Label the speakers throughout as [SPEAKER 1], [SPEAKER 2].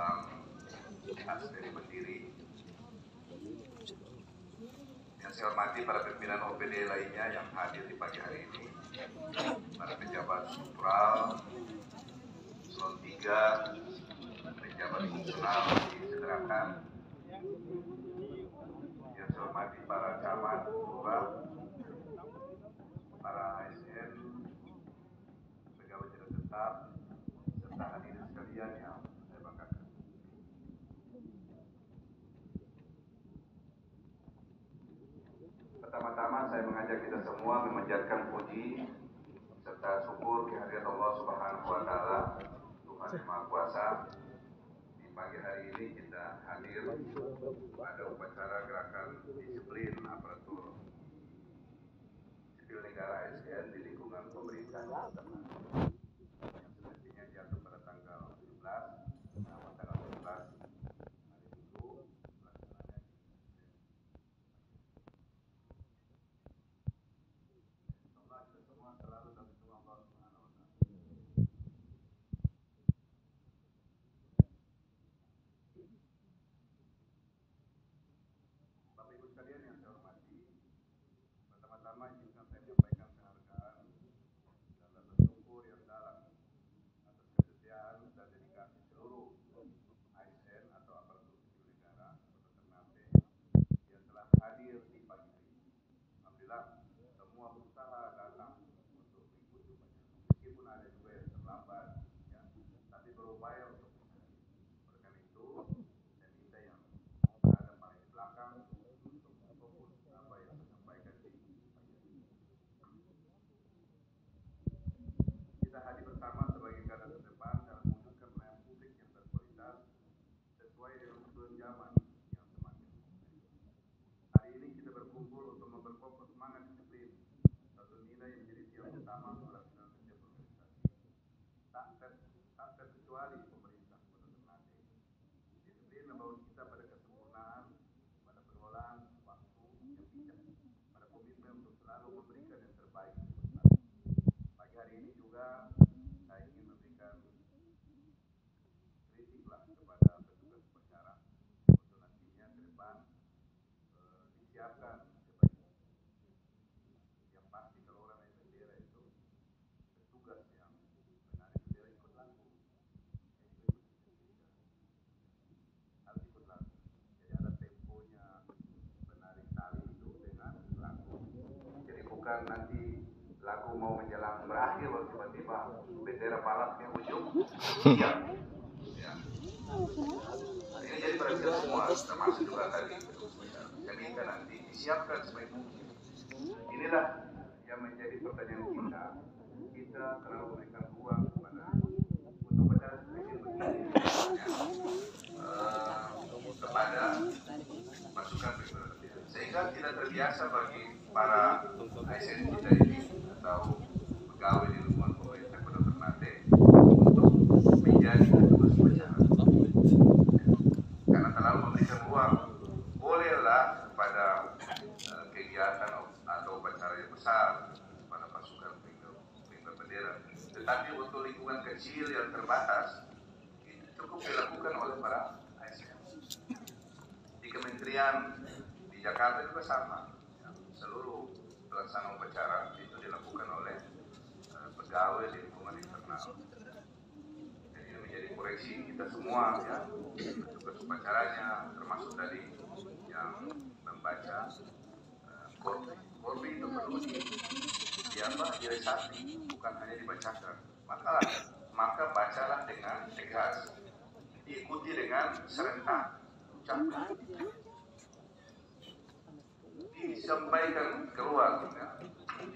[SPEAKER 1] Bang Asri Bendiri. Yang saya hormati para pimpinan OPD lainnya yang hadir di pagi hari ini, para pejabat struktural, Eselon 3, pejabat fungsional disederhanakan. Yang saya hormati para camat, lurah, para ASN, pegawai tidak tetap, serta hadirin sekalian yang saya banggakan. Pertama-tama saya mengajak kita semua memanjatkan puji serta syukur kehadirat Allah Subhanahu wa taala, Tuhan Yang Maha Kuasa. Di pagi hari ini kita hadir pada upacara gerakan disiplin aparatur sipil negara ASN di lingkungan pemerintah yang semestinya jatuh pada tanggal 17 sampai tanggal 11 hari Minggu, pelaksananya Allah kita semua selalu dalam lindungan Allah Subhanahu wa taala. Bapak Ibu sekalian yang saya hormati, pertama-tama izinkan saya menyampaikan penghargaan dan rasa syukur yang dalam atas kesetiaan dan dedikasi seluruh ASN atau aparatur sipil negara Kota Ternate yang telah hadir di pagi hari ini. Alhamdulillah, semua berusaha datang untuk mengikuti upacara. Meskipun ada juga yang terlambat, ya, tapi berupaya untuk mencari. Oleh karena itu, saya minta yang ada paling di belakang untuk fokus apa yang saya sampaikan di pagi hari ini. Kita hadir bersama sebagai garda terdepan dalam mewujudkan pelayanan publik yang berkualitas sesuai dengan kebutuhan zaman yang semakin modern. Hari ini kita berkumpul untuk memperkokoh semangat disiplin, satu nilai yang menjadi tiang utama pelaksanaan setiap organisasi. Tak terkecuali pemerintah Kota Ternate. Disiplin membawa kita pada kesempurnaan, pada pengelolaan waktu yang bijak, pada komitmen untuk selalu memberikan yang terbaik untuk masyarakat. Pagi hari ini juga saya ingin memberikan kritiklah kepada petugas upacara untuk nantinya ke depan disiapkan sebaik-baiknya. Yang pasti kalau orang naik bendera itu petugas yang menarik bendera ikut lagu, harus ikut lagu. Jadi ada temponya menarik tali itu dengan lagu. Jadi bukan nanti lagu mau menjelang berakhir baru tiba-tiba bendera palasnya ujung siap. Ya. Ini jadi perhatian semua, termasuk juga tadi saya minta nanti disiapkan sebaik mungkin. Inilah yang menjadi pertanyaan kita. Kita terlalu memberikan ruang kepada untuk upacara seperti begini, kepada masukan pribadi, sehingga tidak terbiasa bagi para ASN kita ini atau pegawai di lingkungan pemerintah Kota Ternate untuk menjadi petugas upacara. Karena terlalu memberikan ruang, bolehlah kepada kegiatan atau upacara yang besar pada pasukan pengibar bendera. Tetapi untuk lingkungan kecil yang terbatas itu cukup dilakukan oleh para ASN. Di kementerian di Jakarta juga sama, ya, seluruh pelaksanaan upacara itu dilakukan oleh pegawai di lingkungan internal. Jadi ini menjadi koreksi kita semua, ya, petugas upacaranya, termasuk tadi yang membaca korbi itu perlu diresapi, bukan hanya dibacakan. Maka bacalah dengan tegas, diikuti dengan serentak, ucapkan, disampaikan keluar. Ya.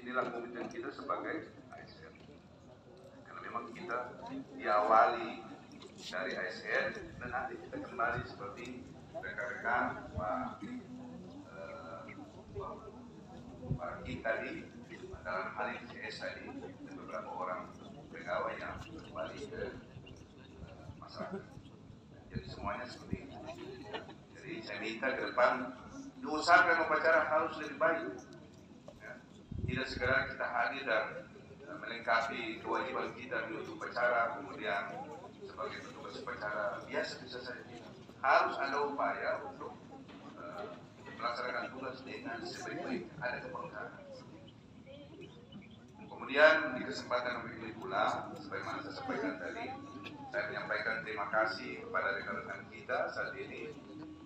[SPEAKER 1] Inilah komitmen kita sebagai ASN. Karena memang kita diawali dari ASN dan nanti kita kembali seperti rekan-rekan Pak Kim tadi, dalam hal ini CS tadi, dan beberapa orang pegawai yang kembali ke masyarakat. Jadi semuanya seperti itu. Jadi saya minta ke depan diusahakan upacara harus lebih baik. Ya. Tidak sekedar kita hadir dan melengkapi kewajiban kita di upacara, kemudian sebagai petugas upacara biasa saja tidak. Harus ada upaya untuk melaksanakan tugas dengan sebaik-baik, ada kepelengkapan. Kemudian di kesempatan ini pula, sebagaimana saya sampaikan tadi, saya menyampaikan terima kasih kepada rekan-rekan kita saat ini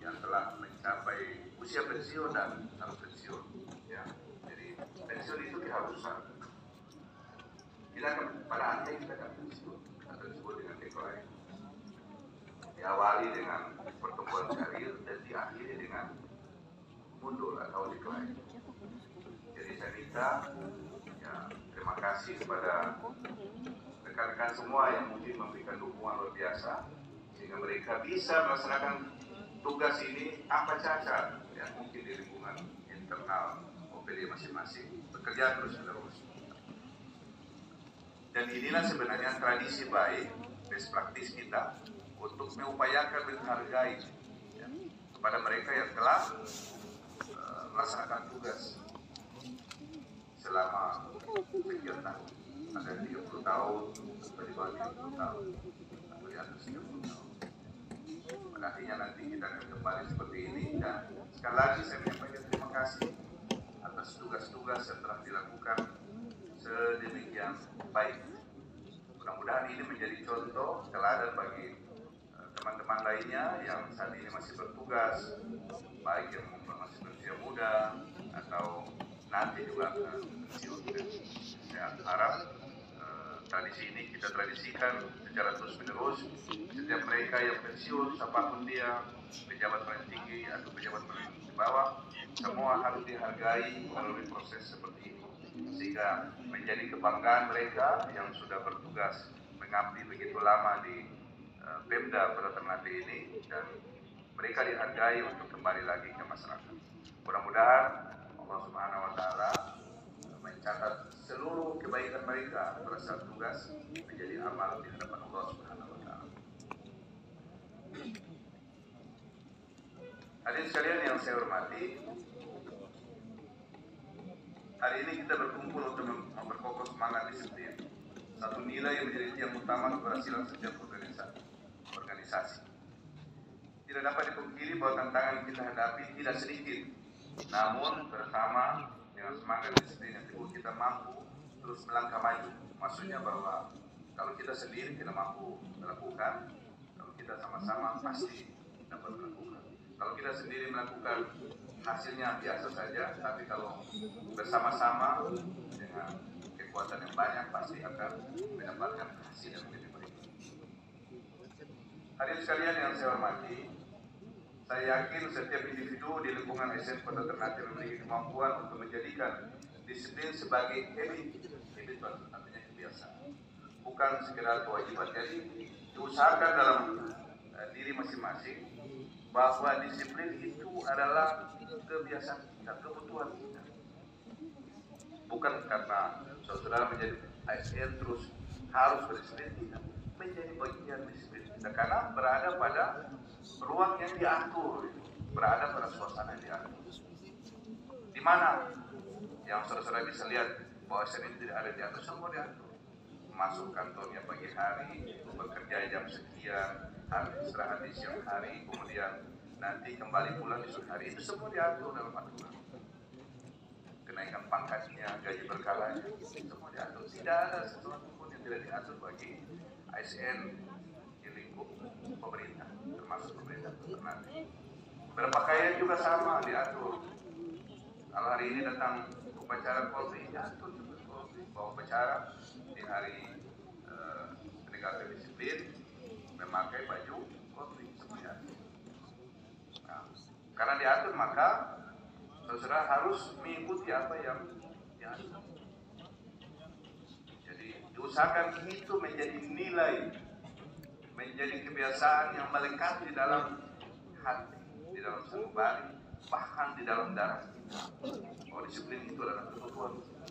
[SPEAKER 1] yang telah mencapai usia pensiun dan harus pensiun. Ya, jadi pensiun itu keharusan. Kita akan pada akhirnya kita akan pensiun atau disebut dengan decline. Diawali dengan pertumbuhan karir dan diakhiri dengan mundur atau decline. Jadi saya minta ya, terima kasih kepada rekan-rekan semua yang mungkin memberikan dukungan luar biasa sehingga mereka bisa melaksanakan tugas ini apa cacat yang mungkin di lingkungan internal OPD masing-masing, bekerja terus-menerus. Dan inilah sebenarnya tradisi baik, best practice kita untuk mengupayakan menghargai ya, kepada mereka yang telah melaksanakan tugas selama sekian tahun, ada 30 tahun, atau di bawah 30 tahun, atau di atas 30 tahun. Pada akhirnya nanti kita akan kembali seperti ini, dan sekali lagi saya menyampaikan terima kasih atas tugas-tugas yang telah dilakukan sedemikian baik. Mudah-mudahan ini menjadi contoh teladan bagi teman-teman lainnya yang saat ini masih bertugas, baik yang masih berusia muda atau nanti juga akan pensiun. Saya harap tradisi ini kita tradisikan secara terus-menerus. Setiap mereka yang pensiun, siapapun dia, pejabat paling tinggi atau pejabat paling di bawah, semua harus dihargai melalui proses seperti ini, sehingga menjadi kebanggaan mereka yang sudah bertugas mengabdi begitu lama di Pemda Kota Ternate ini, dan mereka dihargai untuk kembali lagi ke masyarakat. Mudah-mudahan Allah Subhanahu wa Ta'ala mencatat seluruh kebaikan mereka pada saat tugas menjadi amal di hadapan Allah Subhanahu wa Ta'ala. Hadirin sekalian yang saya hormati, hari ini kita berkumpul untuk memperkokoh semangat disiplin, satu nilai yang menjadi tiang utama keberhasilan setiap organisasi. Tidak dapat dipungkiri bahwa tantangan yang kita hadapi tidak sedikit, namun bersama dengan semangat disiplin yang teguh kita mampu terus melangkah maju. Maksudnya bahwa kalau kita sendiri tidak mampu melakukan, kalau kita sama-sama pasti dapat melakukan. Kalau kita sendiri melakukan hasilnya biasa saja, tapi kalau bersama-sama dengan kekuatan yang banyak pasti akan mendapatkan hasil yang lebih baik. Hadirin sekalian yang saya hormati, saya yakin setiap individu di lingkungan SN Kota Ternate memiliki kemampuan untuk menjadikan disiplin sebagai habit artinya kebiasaan, bukan sekedar kewajiban. Jadi diusahakan dalam diri masing-masing bahwa disiplin itu adalah kebiasaan kita, kebutuhan kita. Bukan karena saudara menjadi ASN terus harus berdisiplin, tidak. Menjadi bagian disiplin kita karena berada pada ruang yang diatur, berada pada suasana yang diatur. Di mana yang saudara bisa lihat bahwa ASN ini tidak ada diatur, semua diatur. Masuk kantornya pagi hari, bekerja jam sekian, harus istirahat di siang hari, kemudian nanti kembali pulang di sore hari, itu semua diatur dalam aturan. Kenaikan pangkatnya, gaji berkalanya, semua diatur. Tidak ada sesuatu pun yang tidak diatur bagi ASN di lingkup pemerintah, termasuk pemerintah Ternate. Berpakaian juga sama diatur. Kalau hari ini datang upacara Polri, diatur juga Polri bahwa upacara di hari penegakan disiplin memakai baju Polri semuanya. Nah, karena diatur maka saudara harus mengikuti apa yang diatur. Jadi diusahakan itu menjadi nilai, menjadi kebiasaan yang melekat di dalam hati, di dalam sanubari, bahkan di dalam darah kita. Oh, disiplin itu adalah kebutuhan kita.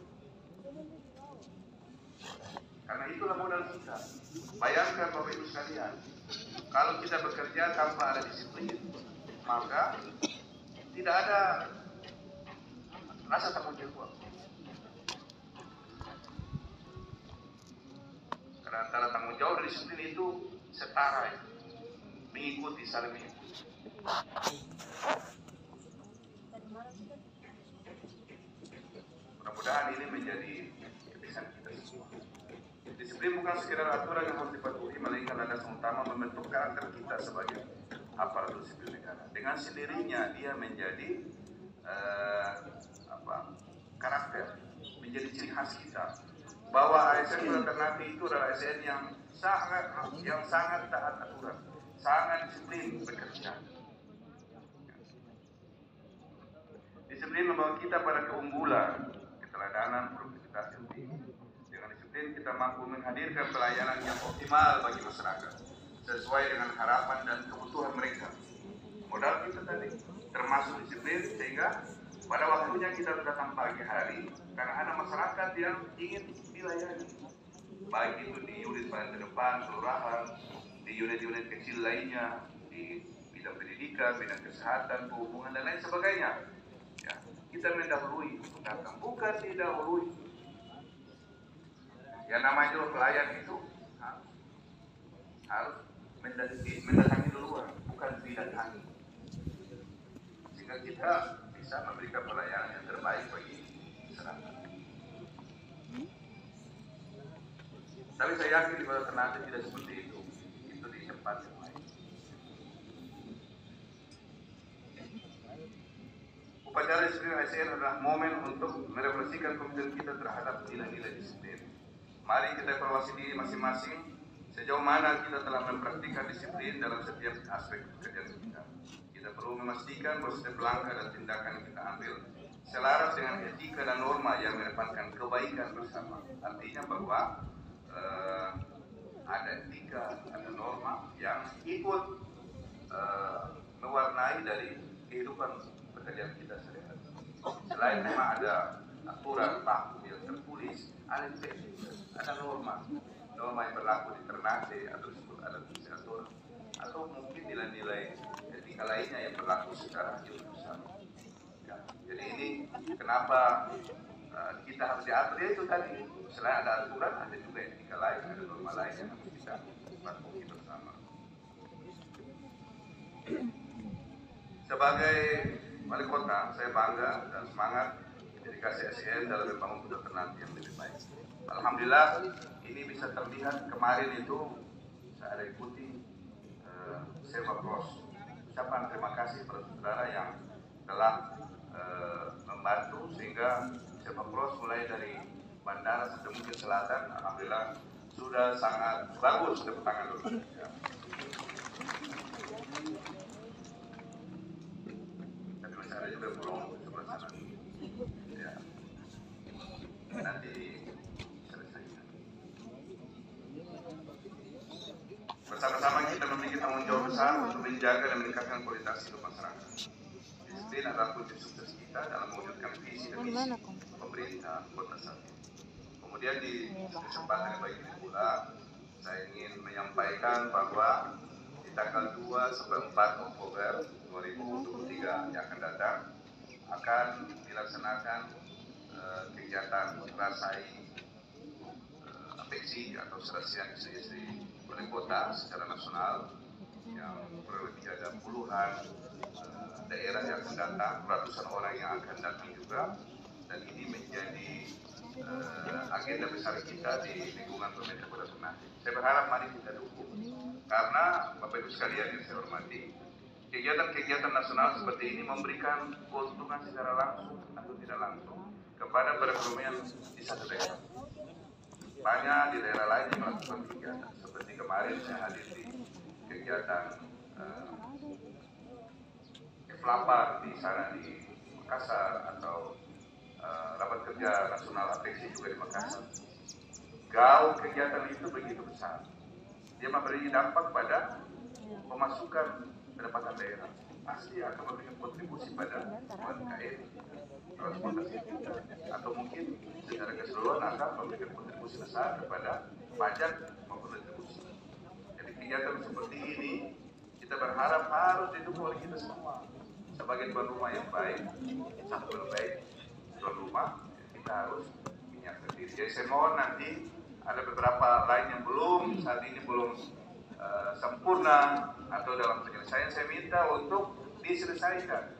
[SPEAKER 1] Karena itulah modal kita. Bayangkan Bapak Ibu sekalian, kalau kita bekerja tanpa ada disiplin, maka tidak ada rasa tanggung jawab. Karena antara tanggung jawab dan disiplin itu setara, mengikuti, saling mengikuti. Mudah-mudahan ini menjadi kebiasaan kita semua. Disiplin bukan sekedar aturan yang harus dipatuhi, melainkan landasan utama membentuk karakter kita sebagai aparatur sipil negara. Dengan sendirinya dia menjadi karakter, menjadi ciri khas kita. Bahwa ASN Bulan Ternate itu adalah ASN yang sangat taat aturan, sangat disiplin bekerja. Disiplin membawa kita pada keunggulan, keteladanan, produktivitas yang tinggi. Dengan disiplin kita mampu menghadirkan pelayanan yang optimal bagi masyarakat, sesuai dengan harapan dan kebutuhan mereka. Modal kita tadi termasuk disiplin, sehingga pada waktunya kita datang pagi hari karena ada masyarakat yang ingin dilayani, baik itu di unit paling terdepan, kelurahan, di unit-unit kecil lainnya, di bidang pendidikan, bidang kesehatan, perhubungan dan lain sebagainya. Ya, kita mendahului untuk datang, bukan didahului. Yang namanya pelayan itu harus mendatangi duluan, bukan didatangi. Sehingga kita bisa memberikan pelayanan yang terbaik bagi masyarakat. Tapi saya yakin di Kota Ternate tidak seperti itu. Itu di tempat yang lain. Upacara disiplin ASN adalah momen untuk merefleksikan komitmen kita terhadap nilai-nilai disiplin. Mari kita evaluasi diri masing-masing sejauh mana kita telah mempraktikkan disiplin dalam setiap aspek pekerjaan kita. Kita perlu memastikan bahwa setiap langkah dan tindakan yang kita ambil selaras dengan etika dan norma yang mengedepankan kebaikan bersama. Artinya bahwa ada etika, ada norma yang ikut mewarnai dari kehidupan pekerjaan kita sehari-hari. Selain memang ada aturan baku yang tertulis, ada norma yang berlaku di Ternate atau disebut adat istiatur, atau mungkin nilai-nilai etika lainnya yang berlaku secara universal. Ya, jadi ini kenapa kita harus diatur itu tadi. Selain ada aturan, ada juga etika lain, ada norma lain yang harus kita patuhi bersama. Sebagai wali kota, saya bangga dan semangat dedikasi ASN dalam membangun Kota Ternate yang lebih baik. Alhamdulillah, ini bisa terlihat kemarin itu saya ada ikuti Silver Cross. Ucapan terima kasih pada saudara yang telah membantu sehingga Silver Cross mulai dari bandara sampai mungkin selatan, alhamdulillah sudah sangat bagus. Tepuk tangan dulu. Ya. Tapi masih ada juga belum sebelah sana. Ya. Nanti selesai. Bersama-sama kita memiliki tanggung jawab besar untuk menjaga dan meningkatkan kualitas hidup masyarakat. Disiplin adalah kunci sukses kita dalam mewujudkan visi dan misi pemerintah kota saat ini. Kemudian di kesempatan yang baik ini pula, saya ingin menyampaikan bahwa di tanggal 2 sampai 4 Oktober 2023 yang akan datang akan dilaksanakan kegiatan rasai apeksi atau serasian istri-istri wali kota secara nasional yang kurang lebih ada puluhan daerah yang akan datang, ratusan orang yang akan datang juga, dan ini menjadi agenda besar kita di lingkungan pemerintah Kota Ternate. Saya berharap mari kita dukung, karena Bapak Ibu sekalian yang saya hormati, kegiatan-kegiatan nasional seperti ini memberikan keuntungan secara langsung atau tidak langsung kepada perekonomian di satu daerah. Banyak di daerah lain yang melakukan kegiatan seperti kemarin saya hadir di kegiatan Kelapa di sana di Makassar, atau rapat kerja nasional apeksi juga di Makassar. Gaul kegiatan itu begitu besar, dia memberi dampak pada pemasukan pendapatan daerah, pasti akan memberikan kontribusi pada UMKM, transportasi kita, atau mungkin secara keseluruhan akan memberikan kontribusi besar kepada pajak maupun retribusi. Jadi kegiatan seperti ini kita berharap harus didukung oleh kita semua. Sebagai tuan rumah yang baik, satu baik tuan rumah, kita harus menyiapkan diri. Jadi saya mohon nanti ada beberapa lain yang saat ini belum sempurna atau dalam penyelesaian, saya minta untuk diselesaikan.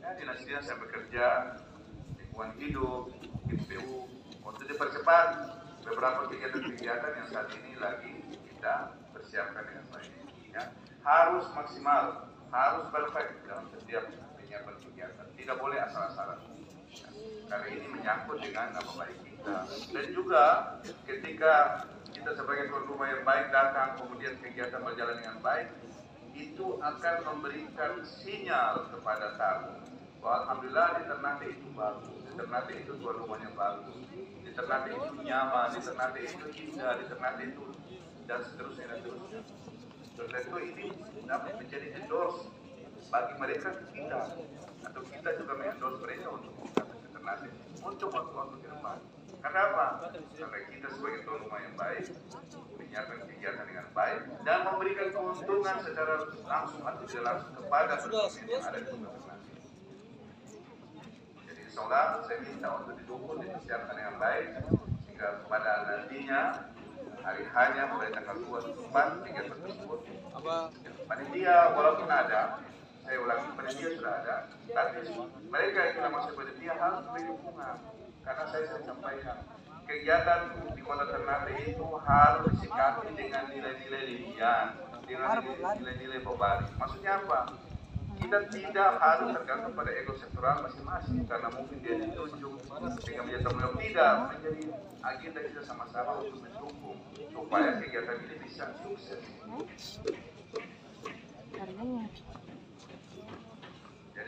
[SPEAKER 1] Ya, dinas-dinas yang bekerja, lingkungan hidup, IPU, untuk dipercepat beberapa kegiatan-kegiatan yang saat ini lagi kita persiapkan dengan baik. Ya, harus maksimal, harus perfect dalam setiap penyiapan kegiatan. Tidak boleh asal-asalan. Ya, karena ini menyangkut dengan nama baik kita. Dan juga ketika kita sebagai tuan rumah yang baik datang, kemudian kegiatan berjalan dengan baik, itu akan memberikan sinyal kepada tamu bahwa alhamdulillah di Ternate itu bagus, di Ternate itu tuan rumah yang bagus, di Ternate itu nyaman, di Ternate itu indah, di Ternate itu dan seterusnya dan seterusnya. Dan tentu ini dapat menjadi endorse bagi mereka ke kita, atau kita juga mengendorse mereka untuk datang ke Ternate untuk waktu-waktu ke depan. Kenapa? Karena kita sebagai tuan rumah yang baik menyiapkan kegiatan dengan baik dan memberikan keuntungan secara langsung atau tidak langsung kepada penduduk yang ada di Ternate. Jadi insya Allah saya minta untuk didukung dan disiapkan dengan baik sehingga pada nantinya hari hanya mulai tanggal 2 4 kegiatan tersebut. Panitia walaupun ada, saya ulangi, panitia sudah ada, tapi mereka yang kita masuk panitia harus memberi dukungan. Karena saya sampaikan, kegiatan di Kota Ternate itu harus disikapi dengan nilai-nilai lilian, dengan nilai-nilai berbalik. Maksudnya apa? Kita tidak harus tergantung pada ego sektoral masing-masing karena mungkin dia ditunjuk sehingga menjadi tanggung jawab. Tidak, menjadi agenda kita sama-sama untuk mendukung supaya kegiatan ini bisa sukses.